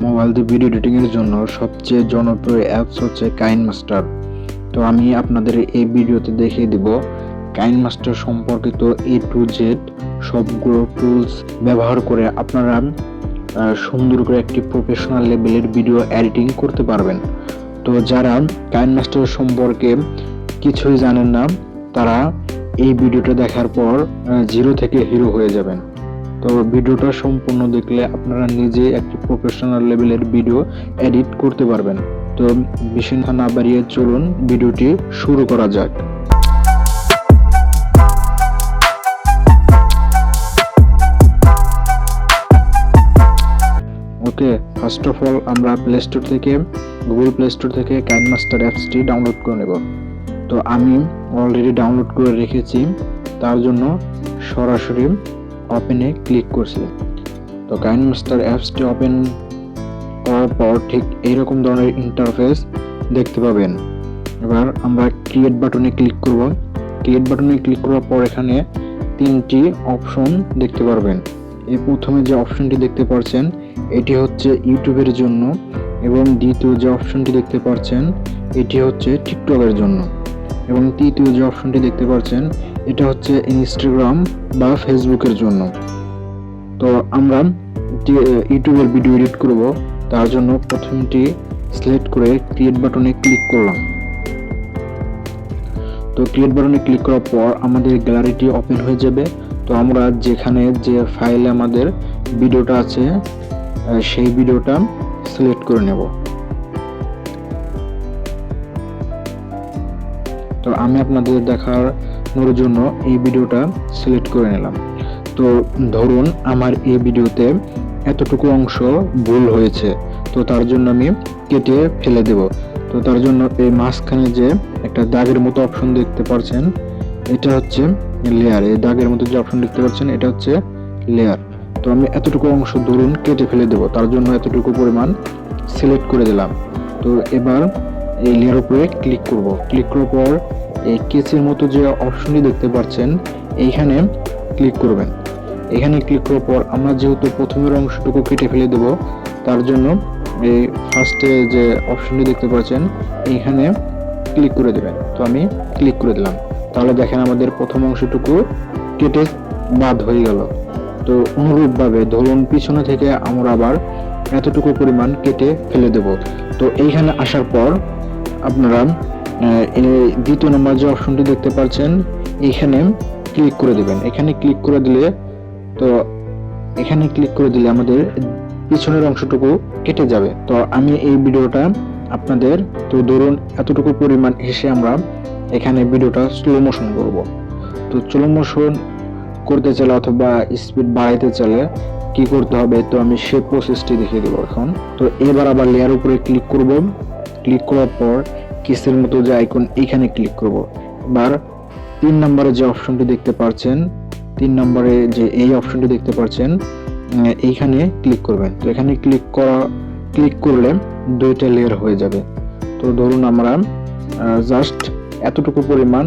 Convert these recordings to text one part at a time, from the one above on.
Mobile দিয়ে video editing এর জন্য সবচেয়ে জনপ্রিয় অ্যাপস হচ্ছে কাইনমাস্টার। তো আমি আপনাদের এই ভিডিওতে দেখিয়ে দিব কাইনমাস্টার সম্পর্কিত A to Z সবগুলো টুলস ব্যবহার করে আপনারা সুন্দর করে একটি প্রফেশনাল লেভেলের ভিডিও এডিটিং করতে পারবেন। তো যারা কাইনমাস্টার সম্পর্কে কিছুই জানেন না তারা এই ভিডিওটা দেখার পর জিরো থেকে হিরো হয়ে যাবেন। তো ভিডিওটা সম্পূর্ণ দেখলে আপনারা নিজে একটি প্রফেশনাল লেভেলের ভিডিও এডিট করতে পারবেন। তো বেশি না বাড়িয়ে চলুন ভিডিওটি শুরু করা যাক। ওকে, ফার্স্ট অফ অল আমরা গুগল প্লে স্টোর থেকে কাইনমাস্টার অ্যাপসটি ডাউনলোড করে নেব। তো আমি অলরেডি ডাউনলোড করে রেখেছি, তার জন্য সরাসরি ওপেনে ক্লিক করছি। তো কাইনমাস্টার অ্যাপসটি ওপেন করার পর ঠিক এইরকম ধরনের ইন্টারফেস দেখতে পাবেন। এবার আমরা ক্রিয়েট বাটনে ক্লিক করব। ক্রিয়েট বাটনে ক্লিক করার পর এখানে তিনটি অপশন দেখতে পারবেন। এই প্রথমে যে অপশনটি দেখতে পাচ্ছেন এটি হচ্ছে ইউটিউবের জন্য, এবং দ্বিতীয় যে অপশনটি দেখতে পাচ্ছেন এটি হচ্ছে টিকটকের জন্য, এবং তৃতীয় যে অপশনটি দেখতে পাচ্ছেন এটা হচ্ছে ইনস্টাগ্রাম বা ফেসবুকের জন্য। তো আমরা ইউটিউবের ভিডিও এডিট করব, তার জন্য প্রথমটি সিলেক্ট করে ক্রিয়েট বাটনে ক্লিক করলাম। তো ক্রিয়েট বাটনে ক্লিক করার পর আমাদের গ্যালারিটি ওপেন হয়ে যাবে। তো আমরা যেখানে যে ফাইলে আমাদের ভিডিওটা আছে সেই ভিডিওটা সিলেক্ট করে নেব। তো আমি আপনাদের দেখানোর জন্য এই ভিডিওটা সিলেক্ট করে নিলাম। তো ধরুন আমার এই ভিডিওতে এতটুকু অংশ ভুল হয়েছে, তো তার জন্য আমি কেটে ফেলে দেব। তো তার জন্য এই মাঝখানে যে একটা দাগের মতো অপশন দেখতে পাচ্ছেন এটা হচ্ছে লেয়ার। এই দাগের মতো যে অপশন দেখতে পাচ্ছেন এটা হচ্ছে লেয়ার। তো আমি এতটুকু অংশ ধরুন কেটে ফেলে দেব, তার জন্য এতটুকু পরিমাণ সিলেক্ট করে দিলাম। তো এবার এই লেয়ার উপরে ক্লিক করব। ক্লিক করার পর এই কেচের মতো যে অপশনটি দেখতে পাচ্ছেন এইখানে ক্লিক করবেন। এখানে ক্লিক করার পর আমরা যেহেতু প্রথমের অংশটুকু কেটে ফেলে দেব, তার জন্য এই ফার্স্টে যে অপশনটি দেখতে পাচ্ছেন এইখানে ক্লিক করে দেবেন। তো আমি ক্লিক করে দিলাম, তাহলে দেখেন আমাদের প্রথম অংশটুকু কেটে বাদ হয়ে গেল। তো অনুরূপভাবে ধরুন পিছনে থেকে আমরা আবার এতটুকু পরিমাণ কেটে ফেলে দেব। তো এইখানে আসার পর আপনারা দ্বিতীয় নম্বর যে অপশনটি দেখতে পাচ্ছেন এইখানে ক্লিক করে দেবেন। এখানে ক্লিক করে দিলে আমাদের পিছনের অংশটুকু কেটে যাবে। তো আমি এই ভিডিওটা আপনাদের, তো ধরুন এতটুকু পরিমাণ এসে আমরা এখানে ভিডিওটা স্লো মোশন করব। তো স্লো মোশন করতে চাইলে অথবা স্পিড বাড়াইতে চাইলে কি করতে হবে, তো আমি সেই প্রসেসটি দেখিয়ে দেবো এখন। তো এবার আবার লেয়ার উপরে ক্লিক করব। ক্লিক করার পর কিসের মতো যে আইকন এইখানে ক্লিক করব। এবার 3 নম্বরে যে অপশনটি দেখতে পাচ্ছেন, 3 নম্বরে যে এই অপশনটি দেখতে পাচ্ছেন এইখানে ক্লিক করবেন। তো এখানে ক্লিক করলে দুইটা লেয়ার হয়ে যাবে। তো ধরুন আমরা জাস্ট এতটুকু পরিমাণ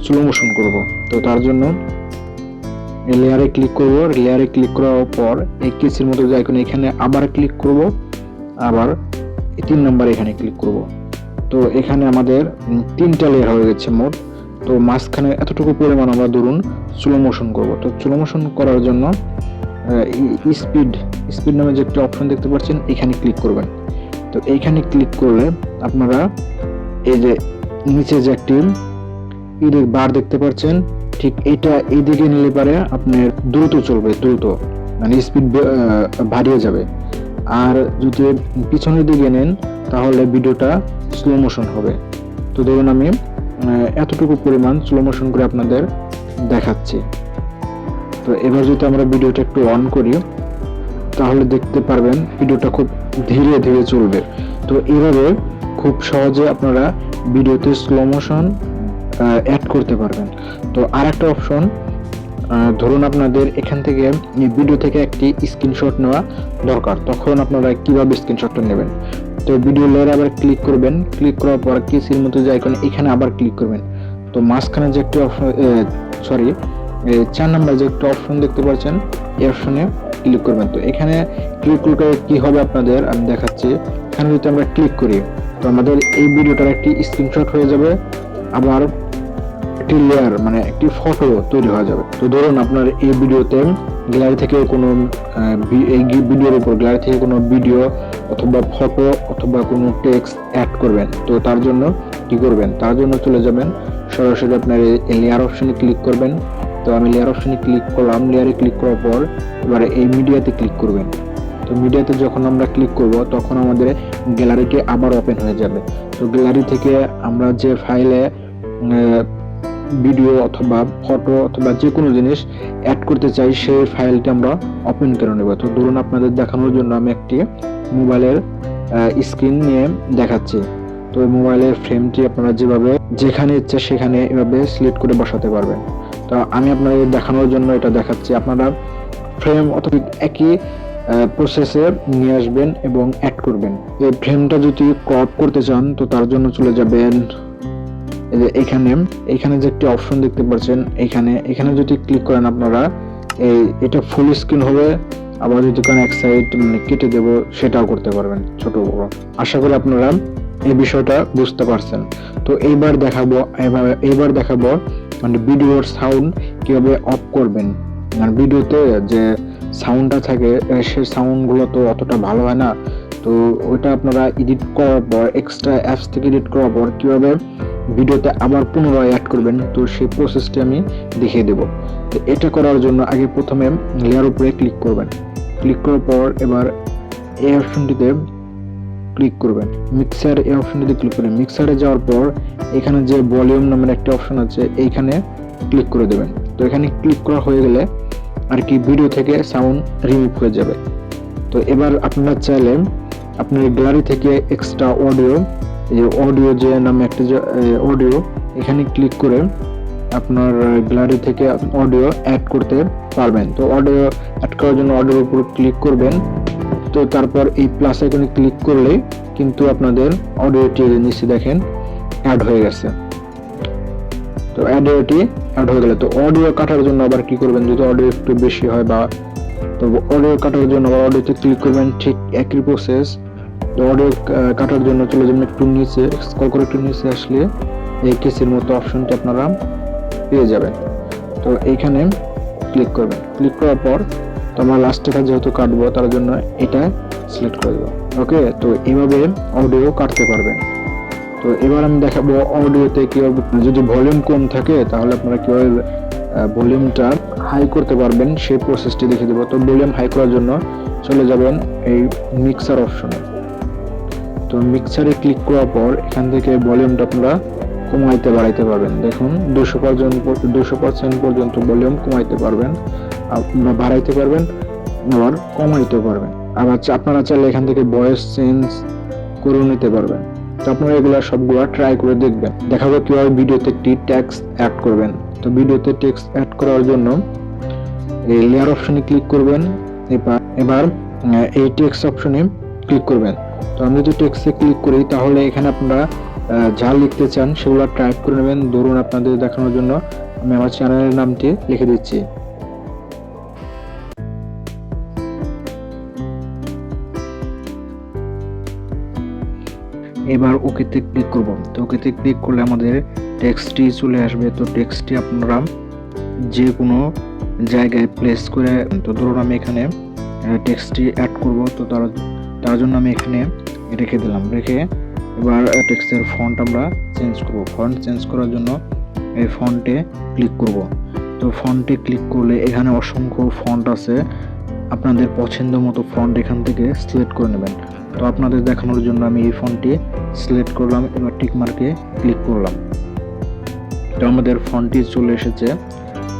স্লো মোশন করব। তো তার জন্য লেয়ারে ক্লিক করব। লেয়ারে ক্লিক করার পর এই কিসের মতো যে আইকন এখানে আবার ক্লিক করব, আবার 3 নম্বরে এখানে ক্লিক করব। তো এখানে আমাদের 3টা লেয়ার হয়ে গেছে মোট। তো মাঝখানে এতটুকু পরিমাণ আমরা ধরুন স্লো মোশন করব। তো স্লো মোশন করার জন্য স্পিড নামে যে একটা অপশন দেখতে পাচ্ছেন এখানে ক্লিক করবেন। তো এইখানে ক্লিক করলে আপনারা এই যে নিচে যে একটি বার দেখতে পাচ্ছেন, ঠিক এটা এইদিকে নিলে পারে আপনার দ্রুত চলবে, মানে স্পিড বাড়িয়ে যাবে। আর যদি পিছনের দিকে নেন তাহলে ভিডিওটা স্লো মোশন হবে। তো ধরুন আমি এতটুকু পরিমাণ স্লো মোশন করে আপনাদের দেখাচ্ছি। তো এবার যদি আমরা ভিডিওটা একটু অন করি তাহলে দেখতে পারবেন ভিডিওটা খুব ধীরে ধীরে চলবে। তো এইভাবে খুব সহজে আপনারা ভিডিওতে স্লো মোশন অ্যাড করতে পারবেন। তো আরেকটা অপশন, ধরুন আপনাদের এখান থেকে ভিডিও থেকে একটি স্ক্রিনশট নেওয়া দরকার, তখন আপনারা কিভাবে স্ক্রিনশটটা নেবেন। তো ভিডিও লেয়ারে আবার ক্লিক করবেন। ক্লিক করার পর কিসের মতো যে আইকন এখানে আবার ক্লিক করবেন। তো মাঝখানে যে একটা 4 নাম্বার যে একটা অপশন দেখতে পাচ্ছেন এই অপশনে ক্লিক করবেন। তো এখানে ক্লিক করলে কি হবে আপনাদের আমি দেখাচ্ছি। এখানে যদি আমরা ক্লিক করি তো আমাদের এই ভিডিওটার একটি স্ক্রিনশট হয়ে যাবে, আবার একটি লেয়ার মানে একটি ফটো তৈরি হয়ে যাবে। তো ধরুন আপনার এই ভিডিওতে গ্যালারি থেকে কোনো এই ভিডিওর উপর গ্যালারি থেকে কোনো ভিডিও অথবা ফটো অথবা কোনো টেক্সট অ্যাড করবেন। তো তার জন্য কি করবেন, তার জন্য চলে যাবেন সরাসরি আপনার এই লেয়ার অপশনে ক্লিক করবেন। তো আমি লেয়ার অপশনে ক্লিক করলাম, লেয়ারে ক্লিক করার পর এবারে এই মিডিয়াতে ক্লিক করবেন। তো মিডিয়াতে যখন আমরা ক্লিক করব তখন আমাদের গ্যালারিটি আবার ওপেন হয়ে যাবে। তো গ্যালারি থেকে আমরা যে ফাইলে ভিডিও অথবা ফটো অথবা যে কোনো জিনিস অ্যাড করতে চাই সেই ফাইলটি আমরা ওপেন করে নেব। তো ধরুন আপনাদের দেখানোর জন্য আমি একটি মোবাইলের স্ক্রিন নিয়ে দেখাচ্ছি। তো এই মোবাইলের ফ্রেমটি আপনারা যেখানে ইচ্ছা সেখানে এভাবে সিলেক্ট করে বসাতে পারবেন। তো আমি আপনাদের দেখানোর জন্য এটা দেখাচ্ছি। আপনারা ফ্রেম অথবা একই প্রসেসে নিয়ে আসবেন এবং অ্যাড করবেন। এই ফ্রেমটা যদি ক্রপ করতে চান তো তার জন্য চলে যাবেন এখানে যে একটি অপশন দেখতে পাচ্ছেন, এখানে যদি ক্লিক করেন আপনারা এটা ফুল স্ক্রিন হবে, আবার যদি কোনো এক সাইড মানে কেটে দেব সেটাও করতে পারবেন ছোট বড়। আশা করি আপনারা এই বিষয়টা বুঝতে পারছেন। তো এইবার দেখাবো মানে ভিডিওর সাউন্ড কিভাবে অফ করবেন। মানে ভিডিওতে যে সাউন্ডটা থাকে সেই সাউন্ডগুলো তো অতটা ভালো হয় না। তো ওইটা আপনারা এডিট করার পর এক্সট্রা অ্যাপস থেকে এডিট করার পর কিভাবে ভিডিওতে আবার পুনরায় অ্যাড করবেন তো সেই প্রসেসটি আমি দেখিয়ে দেব। তো এটা করার জন্য আগে প্রথমে লেয়ার উপরে ক্লিক করবেন। ক্লিক করার পর এবার এই অপশনটিতে ক্লিক করবেন, মিক্সার এই অপশনটিতে ক্লিক করবেন। মিক্সারে যাওয়ার পর এখানে যে ভলিউম নামের একটা অপশন আছে এইখানে ক্লিক করে দেবেন। তো এখানে ক্লিক করা হয়ে গেলে আর কি ভিডিও থেকে সাউন্ড রিমুভ হয়ে যাবে। তো এবার আপনারা চাইলে আপনার গ্যালারি থেকে এক্সট্রা অডিও যে নামে একটা যে অডিও এখানে ক্লিক করে আপনার গ্যালারি থেকে অডিও অ্যাড করতে পারবেন। তো অডিও অ্যাড করার জন্য অডিওর উপর ক্লিক করবেন। তো তারপর এই প্লাস আইকনে ক্লিক করলে কিন্তু আপনাদের অডিওটি নিচে দেখেন অ্যাড হয়ে গেছে। তো অডিওটি অ্যাড হয়ে গেলে তো অডিও কাটার জন্য আবার কি করবেন, যদি অডিও একটু বেশি হয় বা তো অডিও কাটার জন্য আবার অডিওতে ক্লিক করবেন, ঠিক একই প্রসেস। তো অডিও কাটার জন্য চলে যাবেন একটু নিচে, স্ক্রল করে একটু নিচে আসলে এই কেসের মতো অপশনটি আপনারা পেয়ে যাবেন। তো এইখানে ক্লিক করবেন। ক্লিক করার পর তো আমরা লাস্টটা যেহেতু কাটবো তার জন্য এটা সিলেক্ট করে দেবো। ওকে, তো এইভাবে অডিও কাটতে পারবেন। তো এবার আমি দেখাবো অডিওতে কিভাবে, যদি ভলিউম কম থাকে তাহলে আপনারা কিভাবে ভলিউমটা হাই করতে পারবেন সেই প্রসেসটি দেখে দেবো। তো ভলিউম হাই করার জন্য চলে যাবেন এই মিক্সার অপশনে। তো মিক্সারে ক্লিক করার পর এখান থেকে ভলিউমটা আপনারা কমাইতে বাড়াইতে পারবেন। দেখুন 200% পর্যন্ত ভলিউম কমাইতে পারবেন, আপনারা বাড়াইতে পারবেন, আবার কমাইতে পারবেন। আবার আপনারা চাইলে এখান থেকে ভয়েস চেঞ্জ করে নিতে পারবেন। তো আপনারা এগুলা সবগুলা ট্রাই করে দেখবেন। দেখাবো কিভাবে ভিডিওতে একটি টেক্সট অ্যাড করবেন। তো ভিডিওতে টেক্সট অ্যাড করার জন্য এই লেয়ার অপশনে ক্লিক করবেন। এবার এই টেক্সট অপশনে ক্লিক করবেন। তো আমি যদি টেক্সটে ক্লিক করি তাহলে এখানে আপনারা যা লিখতে চান সেগুলো টাইপ করে নেবেন। ধরুন আপনাদের দেখানোর জন্য আমি আমার চ্যানেলের নামটি লিখে দিচ্ছি। এবার ওকেতে ক্লিক করব। তো ওকেতে ক্লিক করলে আমাদের টেক্সটটি চলে আসবে। তো টেক্সটটি আপনারা যে কোনো জায়গায় প্লেস করে, তো ধরুন আমি এখানে টেক্সটটি অ্যাড করব। তো তার জন্য আমি এখানে রেখে দিলাম। রেখে এবার টেক্সটের ফন্ট আমরা চেঞ্জ করব। ফন্ট চেঞ্জ করার জন্য এই ফন্টে ক্লিক করব। তো ফন্টে ক্লিক করলে এখানে অসংখ্য ফন্ট আছে, আপনাদের পছন্দ মতো ফন্ট এখান থেকে সিলেক্ট করে নেবেন। তো আপনাদের দেখানোর জন্য আমি এই ফন্টটি সিলেক্ট করলাম। এবার টিক মার্কে ক্লিক করলাম। তো আমাদের ফন্টটি চলে এসেছে।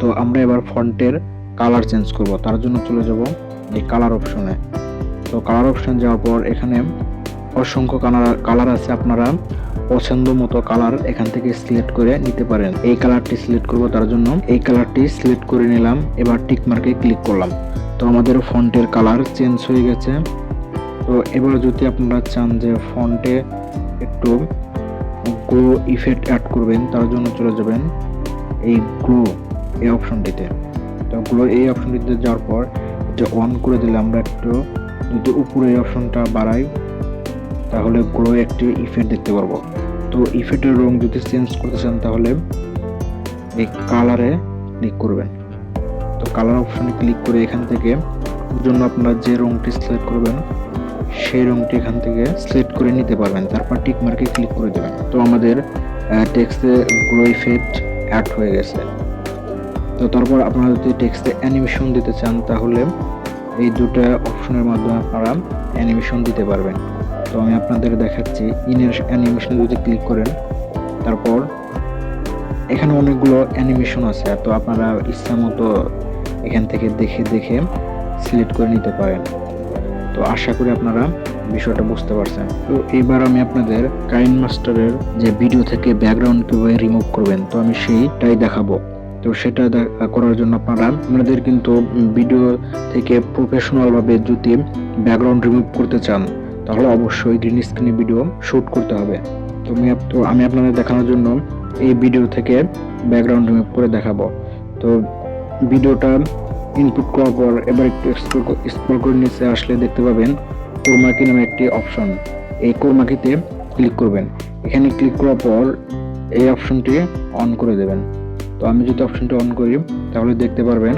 তো আমরা এবার ফন্টের কালার চেঞ্জ করব। তার জন্য চলে যাব এই কালার অপশনে। তো কালার অপশন যাওয়ার পর এখানে অসংখ্য কালার আছে, আপনারা পছন্দ মতো কালার এখান থেকে সিলেক্ট করে নিতে পারেন। এই কালারটি সিলেক্ট করব, তার জন্য এই কালারটি সিলেক্ট করে নিলাম। এবার টিক মার্কে ক্লিক করলাম। তো আমাদের ফন্টের কালার চেঞ্জ হয়ে গেছে। তো এবার যদি আপনারা চান যে ফন্টে একটু গ্লো ইফেক্ট অ্যাড করবেন তার জন্য চলে যাবেন এই গ্লো এই অপশনটিতে। তো গ্লো এই অপশনটিতে যাওয়ার পর ইফেক্টটা অন করে দিলে আমরা একটু যদি উপরে এই অপশনটা বাড়াই তাহলে গ্লো একটি ইফেক্ট দেখতে পারবো। তো ইফেক্টের রং যদি চেঞ্জ করতে চান তাহলে এই কালারে ক্লিক করবেন। তো কালার অপশনে ক্লিক করে এখান থেকে জন্য আপনারা যে রংটি সিলেক্ট করবেন সেই রংটি এখান থেকে সিলেক্ট করে নিতে পারবেন, তারপর টিক মার্কে ক্লিক করে দেবেন। তো আমাদের টেক্সটে গ্লো ইফেক্ট অ্যাড হয়ে গেছে। তো তারপর আপনারা যদি টেক্সটে অ্যানিমেশন দিতে চান তাহলে এই দুটো অপশনের মাধ্যমে আপনারা অ্যানিমেশন দিতে পারবেন। তো আমি আপনাদের দেখাচ্ছি। ইনের অ্যানিমেশনে যদি ক্লিক করেন তারপর এখানে অনেকগুলো অ্যানিমেশন আছে, তো আপনারা ইচ্ছা মতো এখান থেকে দেখে দেখে সিলেক্ট করে নিতে পারেন। তো আশা করি আপনারা বিষয়টা বুঝতে পারছেন। তো এইবার আমি আপনাদের কাইনমাস্টারের যে ভিডিও থেকে ব্যাকগ্রাউন্ড কিভাবে রিমুভ করবেন তো আমি সেইটাই দেখাবো। তো সেটা করার জন্য আপনাদের কিন্তু ভিডিও থেকে প্রফেশনাল ভাবে যদি ব্যাকগ্রাউন্ড রিমুভ করতে চান তাহলে অবশ্যই গ্রিন স্ক্রিনে ভিডিও শুট করতে হবে। তো আমি আপনাদের দেখানোর জন্য এই ভিডিও থেকে ব্যাকগ্রাউন্ড রিমুভ করে দেখাবো। তো ভিডিওটা ইনপুট করার পর এবার একটু স্ক্রল করে নিচে আসলে দেখতে পাবেন কোরমাকি নামে একটি অপশন। এই কোরমাকিতে ক্লিক করবেন। এখানে ক্লিক করার পর এই অপশনটি অন করে দেবেন। তো আমি যদি অপশনটি অন করি তাহলে দেখতে পারবেন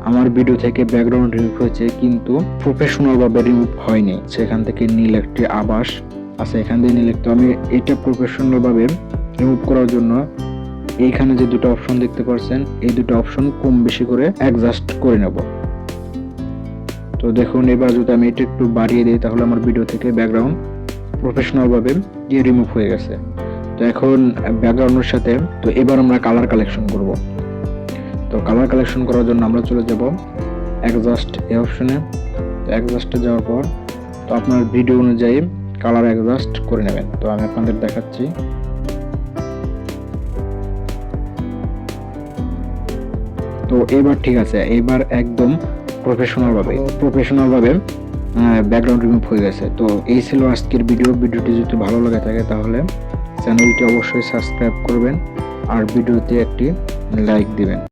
আমার ভিডিও থেকে ব্যাকগ্রাউন্ড রিমুভ হয়েছে, কিন্তু প্রফেশনাল ভাবে রিমুভ হয়নি। সেখান থেকে নীল একটি আভাস আছে, এখান থেকে নীল। তো আমি এটা প্রফেশনাল ভাবে রিমুভ করার জন্য এইখানে যে দুটো অপশন দেখতে পাচ্ছেন এই দুটো অপশন কম বেশি করে অ্যাডজাস্ট করে নেব। তো দেখুন এবার যদি আমি এটা একটু বাড়িয়ে দিই তাহলে আমার ভিডিও থেকে ব্যাকগ্রাউন্ড প্রফেশনাল ভাবে রিমুভ হয়ে গেছে। তো এখন ব্যাকগ্রাউন্ডের সাথে তো এবার আমরা কালার কালেকশন করব। তো কালার কালেকশন করার জন্য আমরা চলে যাব অ্যাডজাস্ট এই অপশনে। তো অ্যাডজাস্টে যাওয়ার পর তো আপনার ভিডিও অনুযায়ী কালার অ্যাডজাস্ট করে নেবেন। তো আমি আপনাদের দেখাচ্ছি। তো এবার ঠিক আছে, এবার একদম প্রফেশনাল ভাবে ব্যাকগ্রাউন্ড রিমুভ হয়ে গেছে। তো এই ছিল আজকের ভিডিওটি যদি ভালো লাগে থাকে তাহলে চ্যানেলটি অবশ্যই সাবস্ক্রাইব করবেন আর ভিডিওতে একটি লাইক দিবেন।